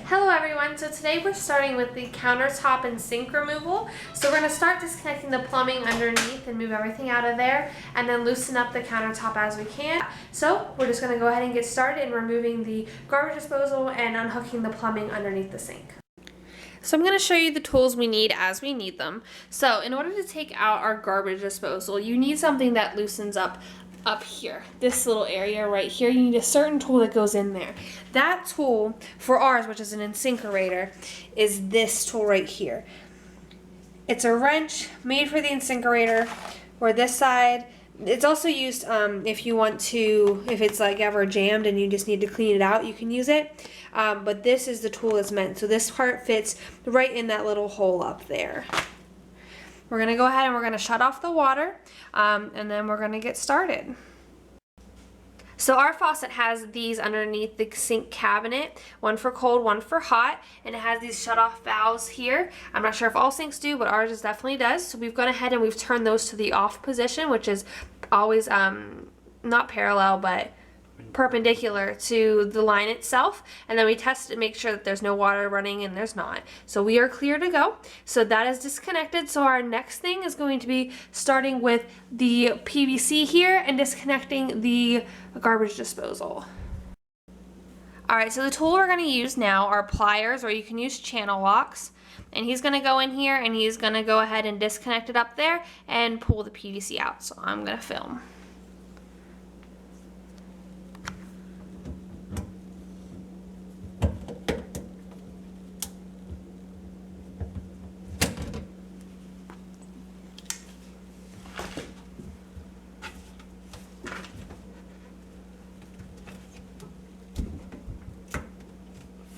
Hello everyone, so today we're starting with the countertop and sink removal. So we're going to start disconnecting the plumbing underneath and move everything out of there and then loosen up the countertop as we can. So we're just going to go ahead and get started in removing the garbage disposal and unhooking the plumbing underneath the sink. So I'm going to show you the tools we need as we need them. So in order to take out our garbage disposal, you need something that loosens up here, this little area right here. You need a certain tool that goes in there. That tool for ours, which is an InSinkErator, is this tool right here. It's a wrench made for the InSinkErator, where this side, it's also used if you want to, if it's like ever jammed and you just need to clean it out, you can use it. But this is the tool that's meant. So this part fits right in that little hole up there. We're going to go ahead and we're going to shut off the water and then we're going to get started. So our faucet has these underneath the sink cabinet, one for cold, one for hot, and it has these shut off valves here. I'm not sure if all sinks do, but ours definitely does. So we've gone ahead and we've turned those to the off position, which is always not parallel, but perpendicular to the line itself, and then we test to make sure that there's no water running, and there's not. So we are clear to go. So that is disconnected. So our next thing is going to be starting with the PVC here and disconnecting the garbage disposal. Alright, so the tool we're going to use now are pliers, or you can use channel locks. And he's going to go in here and he's going to go ahead and disconnect it up there and pull the PVC out. So I'm going to film.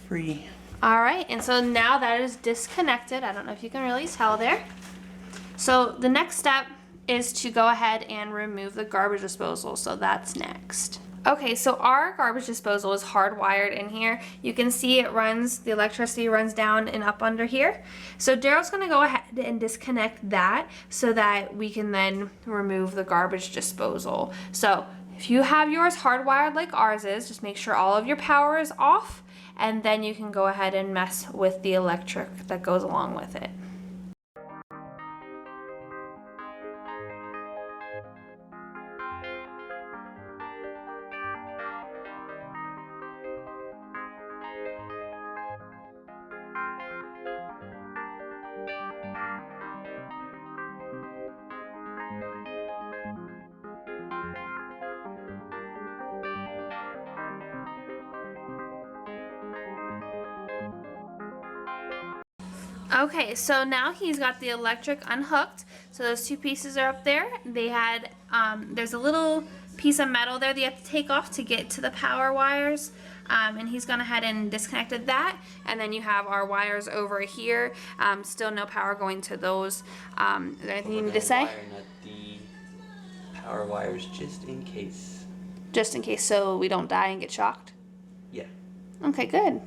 Free. All right, and so now that is disconnected. I don't know if you can really tell there. So the next step is to go ahead and remove the garbage disposal. So that's next. Okay, so our garbage disposal is hardwired in here. You can see it runs, the electricity runs down and up under here. So Daryl's gonna go ahead and disconnect that so that we can then remove the garbage disposal. So if you have yours hardwired like ours is, just make sure all of your power is off, and then you can go ahead and mess with the electric that goes along with it. Okay, so now he's got the electric unhooked. So those two pieces are up there. They had, there's a little piece of metal there that you have to take off to get to the power wires. And he's gone ahead and disconnected that. And then you have our wires over here. Still no power going to those. Is there anything you need to say? Wire nut the power wires just in case. Just in case, so we don't die and get shocked? Yeah. Okay, good.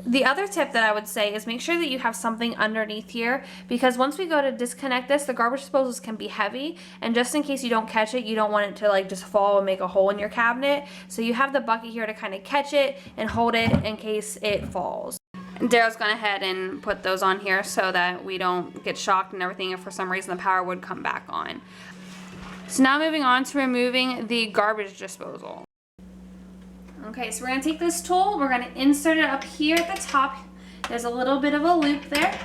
The other tip that I would say is make sure that you have something underneath here, because once we go to disconnect this, the garbage disposals can be heavy, and just in case you don't catch it, you don't want it to like just fall and make a hole in your cabinet. So you have the bucket here to kind of catch it and hold it in case it falls. And Daryl's gone ahead and put those on here so that we don't get shocked and everything if for some reason the power would come back on. So now moving on to removing the garbage disposal. Okay, so we're going to take this tool, we're going to insert it up here at the top. There's a little bit of a loop there.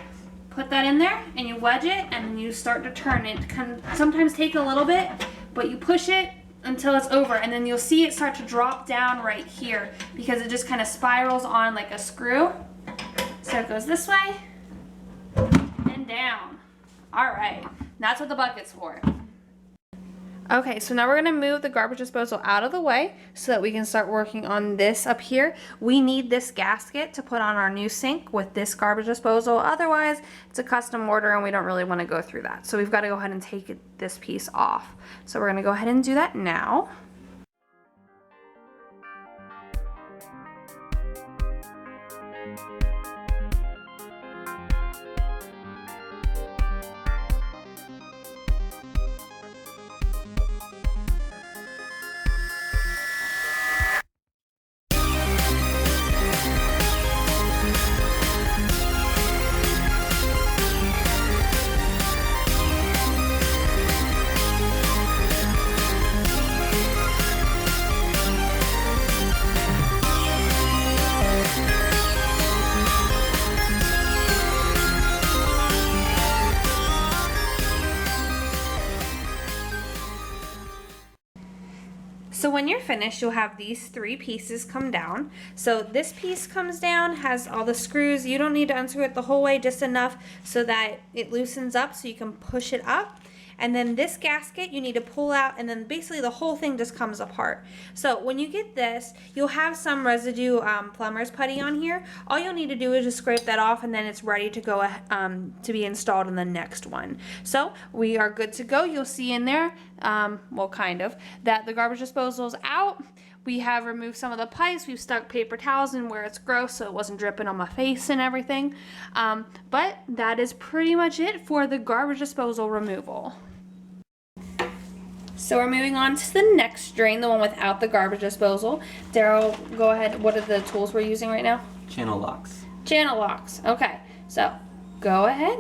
Put that in there and you wedge it and then you start to turn it. It can sometimes take a little bit, but you push it until it's over, and then you'll see it start to drop down right here because it just kind of spirals on like a screw. So it goes this way and down. All right, that's what the bucket's for. Okay, so now we're going to move the garbage disposal out of the way so that we can start working on this up here. We need this gasket to put on our new sink with this garbage disposal. Otherwise, it's a custom order and we don't really want to go through that. So we've got to go ahead and take this piece off. So we're going to go ahead and do that now. finished, you'll have these 3 pieces come down. So this piece comes down, has all the screws. You don't need to unscrew it the whole way, just enough so that it loosens up so you can push it up. And then this gasket you need to pull out, and then basically the whole thing just comes apart. So when you get this, you'll have some residue plumber's putty on here. All you'll need to do is just scrape that off, and then it's ready to go to be installed in the next one. So we are good to go. You'll see in there, well, kind of, that the garbage disposal is out. We have removed some of the pipes. We've stuck paper towels in where it's gross so it wasn't dripping on my face and everything. But that is pretty much it for the garbage disposal removal. So we're moving on to the next drain, the one without the garbage disposal. Daryl, go ahead. What are the tools we're using right now? Channel locks. Channel locks. Okay, so go ahead.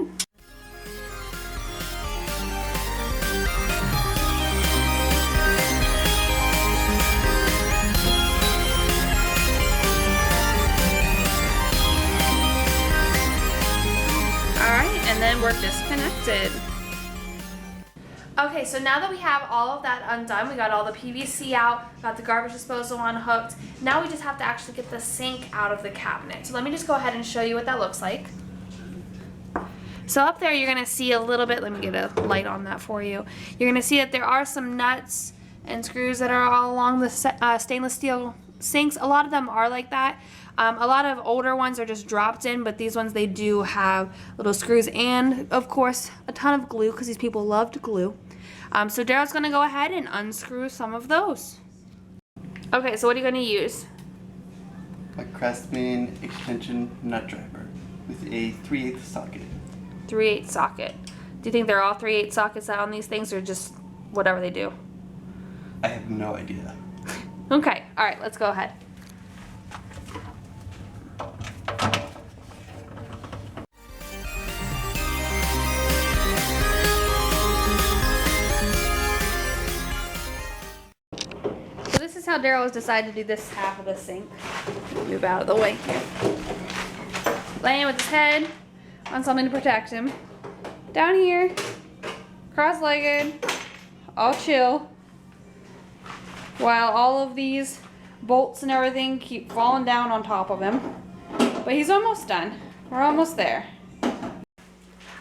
Alright, and then we're disconnected. Okay, so now that we have all of that undone, we got all the PVC out, got the garbage disposal unhooked. Now we just have to actually get the sink out of the cabinet. So let me just go ahead and show you what that looks like. So up there you're going to see a little bit, let me get a light on that for you. You're going to see that there are some nuts and screws that are all along the stainless steel sinks. A lot of them are like that. A lot of older ones are just dropped in, but these ones, they do have little screws and, of course, a ton of glue because these people loved glue. So Daryl's going to go ahead and unscrew some of those. Okay, so what are you going to use? A Craftsman extension nut driver with a 3/8 socket. 3/8 socket. Do you think they're all 3/8 sockets on these things, or just whatever they do? I have no idea. Okay, all right, let's go ahead. So this is how Daryl has decided to do this half of the sink. Move out of the way here. Laying with his head on something to protect him. Down here, cross-legged, all chill. While all of these bolts and everything keep falling down on top of him. But he's almost done. We're almost there.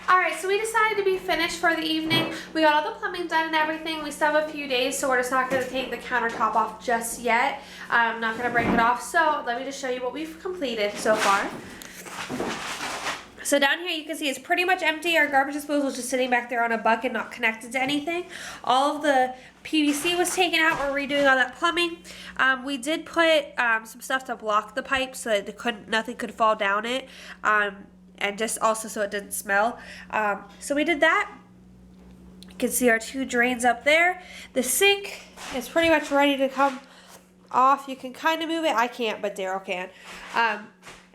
Alright, so we decided to be finished for the evening. We got all the plumbing done and everything. We still have a few days, so we're just not going to take the countertop off just yet. I'm not going to break it off. So let me just show you what we've completed so far. So down here you can see it's pretty much empty. Our garbage disposal is just sitting back there on a bucket, not connected to anything. All of the PVC was taken out. We're redoing all that plumbing. We did put some stuff to block the pipe so that nothing could fall down it, and just also so it didn't smell. So we did that. You can see our 2 drains up there. The sink is pretty much ready to come off. You can kind of move it. I can't, but Daryl can.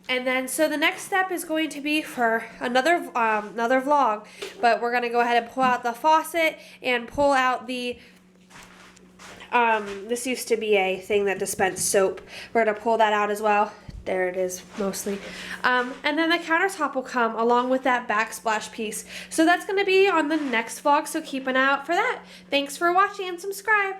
And then, so the next step is going to be for another vlog, but we're going to go ahead and pull out the faucet and pull out the, this used to be a thing that dispensed soap. We're going to pull that out as well. There it is, mostly. And then the countertop will come along with that backsplash piece. So that's going to be on the next vlog, so keep an eye out for that. Thanks for watching and subscribe.